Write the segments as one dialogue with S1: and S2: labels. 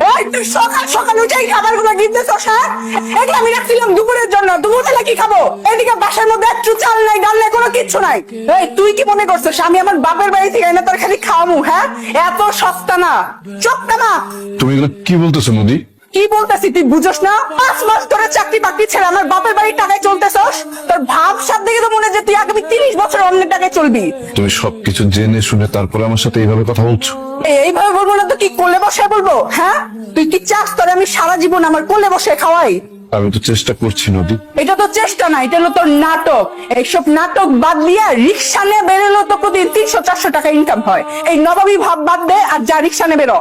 S1: ওই তুই সকাল সকাল উঠেই খাবারগুলো গিফটেছস, হ্যাঁ? এগুলো আমি রাখছিলাম দুপুরের জন্য। দুপুর বেলা কি খাবো? এদিকে বাসার মধ্যে একটু চাল নাই, ডাল নাই, কোনো কিচ্ছু নাই। এই তুই কি মনে করছিস আমি আমার বাপের বাড়ি থেকে এনে তোর খালি খাওয়ামু? হ্যাঁ, এত সস্তা না। চোখটা না।
S2: তুমি এগুলো কি বলতেছো নদী?
S1: কি বলতেছি তুই বুঝোস না? 5 মাস ধরে চাকরি বাকরি ছেড়ে আমার বাপের বাড়ির টাকায় চলতেছস। তোর ভাব সাথ দেখে তো মনে হয় যে তুই আগামী 30 বছর অন্যের টাকায় চলবি।
S2: তুমি সবকিছু জেনে শুনে তারপরে আমার সাথে এইভাবে কথা বলছো?
S1: এইভাবে বলবো না তো কি কোলে বসে বলবো? হ্যাঁ, তুই কি চাস তোর আমি সারা জীবন আমার কোলে বসে খাওয়াই?
S2: আমি তো চেষ্টা করছি নদী।
S1: এটা তো চেষ্টা না, এটা হলো তোর নাটক। এইসব নাটক বাদ দিয়া রিক্সা নিয়ে বেরোলো তো প্রতিদিন 300-400 টাকা ইনকাম হয়। এই নবাবী ভাব বাদ দে আর যা রিক্সা নিয়ে বেরো।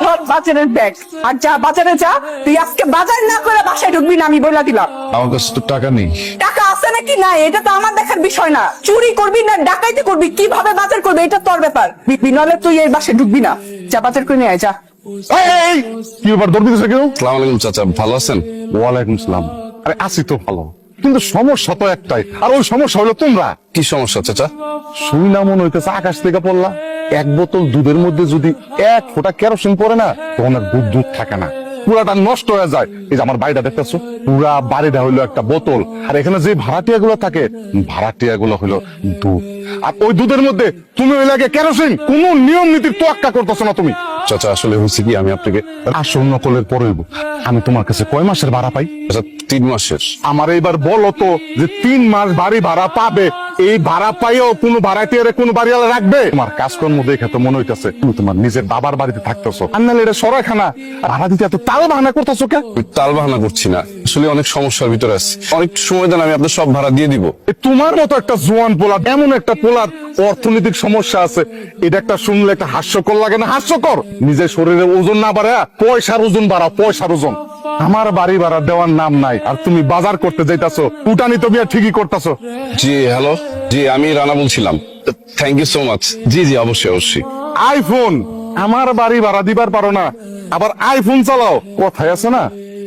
S1: ধর বাজারের ব্যাগ আর যা বাজারে যা। তুই আজকে বাজার না করে বাসায় ঢুকবি না, আমি বলে দিলাম।
S2: আমার কাছে তো টাকা নেই।
S1: টাকা আছে নাকি নাই এটা তো আমার দেখার বিষয় না। চুরি করবি না ডাকাইতি করবি, কিভাবে বাজার করবি এটা তোর ব্যাপার। বিনলে তুই এই বাসায় ঢুকবি না। যা বাজার করে নিয়ে আয়, যা।
S3: কি ব্যাপার দৌড় দিতেছে কেউ?
S2: আসসালামু আলাইকুম চাচা, ভালো আছেন?
S3: ওয়ালাইকুম সালাম। আরে আছি তো ভালো, কিন্তু সমস্যা তো একটাই, আর ওই সমস্যা হলো তোমরা।
S2: কি সমস্যা চাচা?
S3: শুইনা মনে হইতেছে আকাশ থেকে পড়লা। এক বোতল দুধের মধ্যে যদি 1 ফোঁটা কেরোসিন পড়ে না, তখন আর দুধ থাকে না, পুরাটা নষ্ট হয়ে যায়। এই যে আমার বাড়িটা দেখতেছো, পুরা বাড়িটা হইলো একটা বোতল, আর এখানে যে ভাড়াটিয়া গুলো থাকে, ভাড়াটিয়া গুলো হইলো দুধ। আর ওই দুধের মধ্যে তুমি ওই লাগে কেরোসিন। কোন নিয়ম নীতির তোয়াক্কা করতেছো না তুমি।
S2: চাচা আসলে হয়েছে কি, আমি আপনাকে
S3: আসল নকলের পরে আমি তোমার কাছে কয় মাসের ভাড়া পাই?
S2: আচ্ছা 3 মাসের।
S3: আমার এইবার বলো তো যে 3 মাস বাড়ি ভাড়া পাবে, এই ভাড়া পাইও কোনো ভাড়াটিয়ারে কোনো বাড়িওয়ালা রাখবে? তোমার কাজকর্ম দেখে তো মনে হইতেছে তুমি তোমার নিজের বাবার বাড়িতে থাকতেছো। আর নাহলে এটা সরাইখানা, ভাড়া দিতে এত তাল বাহানা করতেছো কে?
S2: আমি তাল বাহানা করছি না, আসলে অনেক সমস্যার ভিতরে আছি। অনেক সময় দেন, আমি আপনার সব ভাড়া দিয়ে দিব।
S3: তোমার মতো একটা জোয়ান পোলা, এমন একটা পোলার অর্থনৈতিক সমস্যা আছে, এটা একটা শুনলে একটা হাস্যকর লাগে না? হাস্যকর। নিজের শরীরে ওজন না বাড়া, পয়সার ওজন বাড়াও, পয়সার ওজন। আমার বাড়ি ভাড়া দেওয়ার নাম নাই, আর তুমি বাজার করতে যাইতাছো, উটানি তো বিয়া ঠিকই করতেছো।
S2: জি হ্যালো, জি আমি রানা বলছিলাম। Thank you so much. জি জি অবশ্যই অবশ্যই।
S3: আইফোন, আমার বাড়ি ভাড়া দিবার পারো না, আবার আইফোন চালাও। কথায় আছে না,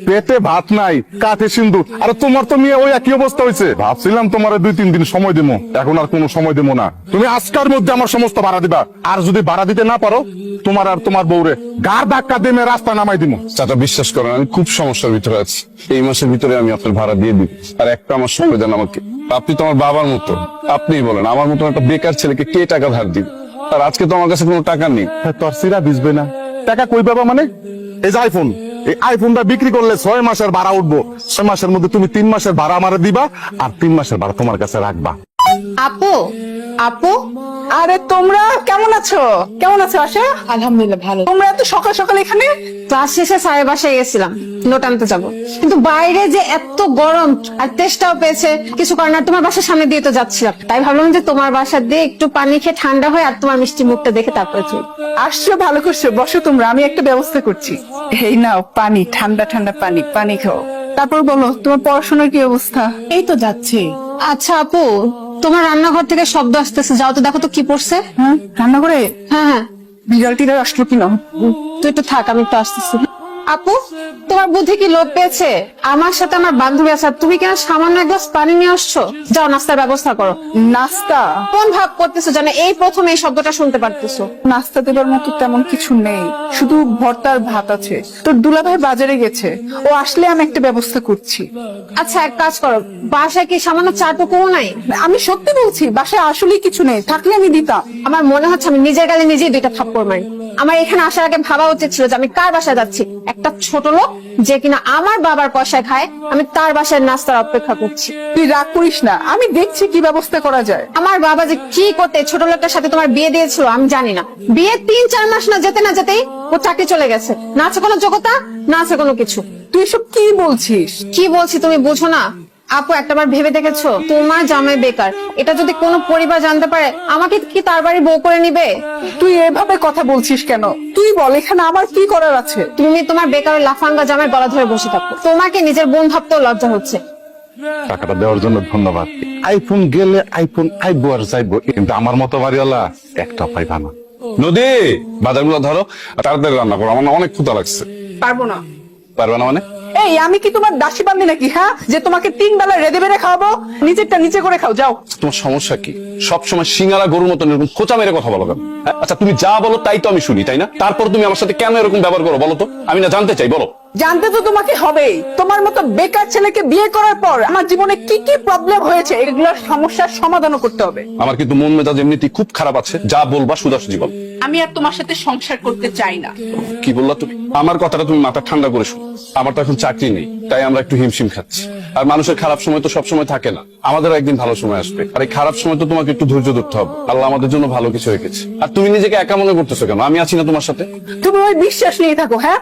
S3: পেটে ভাত নাই কাঠে সিন্ধু। আর তোমার তো মেয়ে ওই একই অবস্থা হয়েছে। ভাবছিলাম তোমার 2-3 দিন সময় দেবো, এখন আর কোনো সময় দেবো না। তুমি আজকের মধ্যে আমার সমস্ত ভাড়া দিবা, আর যদি ভাড়া দিতে না পারো, তোমার আর তোমার বউরে গাড় ধাক্কা দিয়ে রাস্তা নামাই দিব।
S2: চাচা বিশ্বাস করেন, আমি খুব সমস্যার ভিতরে আছি। এই মাসের ভিতরে আমি আপনার ভাড়া দিয়ে দিব, আর একটা আমার সময় দেন আমাকে। আপনি তো আমার বাবার মতো, আপনিই বলেন আমার মতো একটা বেকার ছেলেকে কে টাকা ধার দিবে? আর আজকে তো আমার কাছে কোনো টাকা নেই।
S3: তোর সিরা ভিজবে না, টাকা কই পাবা মানে? এই যে আইফোন, এই আইফোনটা বিক্রি করলে 6 মাসের ভাড়া উঠবো। 6 মাসের মধ্যে তুমি 3 মাসের ভাড়া আমারে দিবা, আর 3 মাসের ভাড়া তোমার কাছে রাখবা।
S4: আপু, আপু,
S1: আরে তোমরা কেমন আছো? কেমন আছো আশা?
S4: আলহামদুলিল্লাহ ভালো।
S1: তোমরা এত সকাল সকাল এখানে?
S4: ক্লাস শেষে স্যারের বাসায় গেছিলাম, নোট আনতে যাবো, কিন্তু বাইরে যে এত গরম আর তেষ্টাও পেয়েছে, কিছু কারণ আর তোমার বাসার সামনে দিয়ে তো যাচ্ছিলাম, তাই ভাবলাম যে তোমার বাসা দিয়ে একটু পানি খেয়ে ঠান্ডা হয়, আর তোমার মিষ্টি মুখটা দেখে তারপরে চল।
S1: আসছো, ভালো করছো, বসো তোমরা, আমি একটা ব্যবস্থা করছি। এই নাও পানি, ঠান্ডা ঠান্ডা পানি, পানি খাও। তারপর বলো তোমার পড়াশোনার কি অবস্থা?
S4: এই তো যাচ্ছে। আচ্ছা আপু, তোমার রান্নাঘর থেকে শব্দ আসতেছে, যাও তো দেখো তো কি পড়ছে।
S1: হ্যাঁ, রান্না করে
S4: হ্যাঁ হ্যাঁ,
S1: বিড়াল টিড়াল আসলো কিনা?
S4: তুই একটু থাক, আমি একটু আসতেছি। আপু, তোমার বুদ্ধি কি লোপ পেয়েছে? আমার সাথে আমার বান্ধবী আছে, আর তুমি কেন সামান্য এক গ্লাস পানি নিয়ে আসছো? যাও নাস্তার ব্যবস্থা করো।
S1: নাস্তা?
S4: কোন ভাব করতেছো জানে এই প্রথম এই শব্দটা শুনতে পারতেছো?
S1: নাস্তা দেবার মতো তেমন কিছু নেই, শুধু ভর্তার ভাত আছে। তোর দুলাভাই বাজারে গেছে, ও আসলে আমি একটা ব্যবস্থা করছি।
S4: আচ্ছা এক কাজ করো, বাসায় কি সামান্য চাটুকুও নাই?
S1: আমি সত্যি বলছি, বাসায় আসলেই কিছু নেই, থাকলে আমি দিতাম।
S4: আমার মনে হচ্ছে আমি নিজের গালে নিজেই 2টা থাপ্পড় মারি। আমার এখানে আসার আগে ভাবা উচিত ছিল যে আমি কার বাসায় যাচ্ছি। একটা ছোট লোক যে কিনা আমার বাবার পয়সায় খায়, আমি তার বাসায় নাস্তার অপেক্ষা করছি।
S1: তুই রাগ করিস না, আমি দেখছি কি ব্যবস্থা করা যায়।
S4: আমার বাবা যে কি করতে ছোট লোকটার সাথে তোমার বিয়ে দিয়েছিল আমি জানি না। বিয়ে 3-4 মাস না যেতে না যেতেই ও চাকরি চলে গেছে। না আছে কোনো যোগ্যতা, না আছে কোনো কিছু।
S1: তুই সব কি বলছিস?
S4: কি বলছি তুমি বুঝো না? আপু একটাবার ভেবে দেখেছো, তোমার জামাই বেকার, এটা যদি কোনো পরিবার জানতে পারে, আমাকে কি তার বাড়ি বউ করে নিবে?
S1: তুই এভাবে কথা বলছিস কেন? তুই বল, এখানে আমার কি করার আছে?
S4: তুমি তোমার বেকার লাফাঙ্গা জামাই গলা ধরে বসে থাকো, তোমাকে নিজের বোন ভাবতেও লজ্জা হচ্ছে।
S3: টাকাটা দেওয়ার জন্য ধন্যবাদ। আইফোন গেলে আইফোন আইবো আর যাইবো, কিন্তু আমার মতো বাড়িওয়ালা একটা পাইবা না।
S2: নদী, বাজারগুলো ধরো, তাড়াতাড়ি রান্না করো, আমার না অনেক ক্ষুধা লাগছে।
S1: পারবো না।
S2: পারবে না মানে?
S1: এই আমি কি তোমার দাসী বান্ধি নাকি, হ্যাঁ, যে তোমাকে 3 বেলা রেঁধে বেড়ে খাওয়াবো? নিজেরটা নিচে করে খাও, যাও।
S2: তোমার সমস্যা কি? সবসময় সিঙ্গারা গরুর মতন এরকম খোঁচা মেরে কথা বলো কেন? হ্যাঁ? আচ্ছা তুমি যা বলো তাই তো আমি শুনি, তাই না? তারপর তুমি আমার সাথে কেন এরকম ব্যবহার করো বলো তো? আমি না জানতে চাই, বলো।
S1: জানতে তো তোমাকে হবেই। তোমার মতো বেকার ছেলেকে বিয়ে করার পর আমার জীবনে কি কি প্রবলেম হয়েছে, এগুলোর সমস্যার সমাধানও করতে হবে।
S2: আমার কিন্তু মন মেজাজ এমনিতেই খুব খারাপ আছে, যা বলবা সুদাসুজি বল।
S1: আমি আর তোমার সাথে সংসার করতে চাই না।
S2: কি বললা তুমি? আমার কথাটা তুমি মাথা ঠান্ডা করে শুনো। আমার তো এখন চাকরি নেই, তাই আমরা একটু হিমশিম খাচ্ছি। আর মানুষের খারাপ সময় তো সবসময় থাকে না, আমাদেরও একদিন ভালো সময় আসবে। আর এই খারাপ সময় তো তোমাকে একটু ধৈর্য ধরতে হবে। আল্লাহ আমাদের জন্য ভালো কিছু রেখেছে। আর তুমি নিজেকে একা মনে করতেছো কেন? আমি আছি না তোমার সাথে?
S1: তুমি ওই বিশ্বাস নিয়ে থাকো, হ্যাঁ।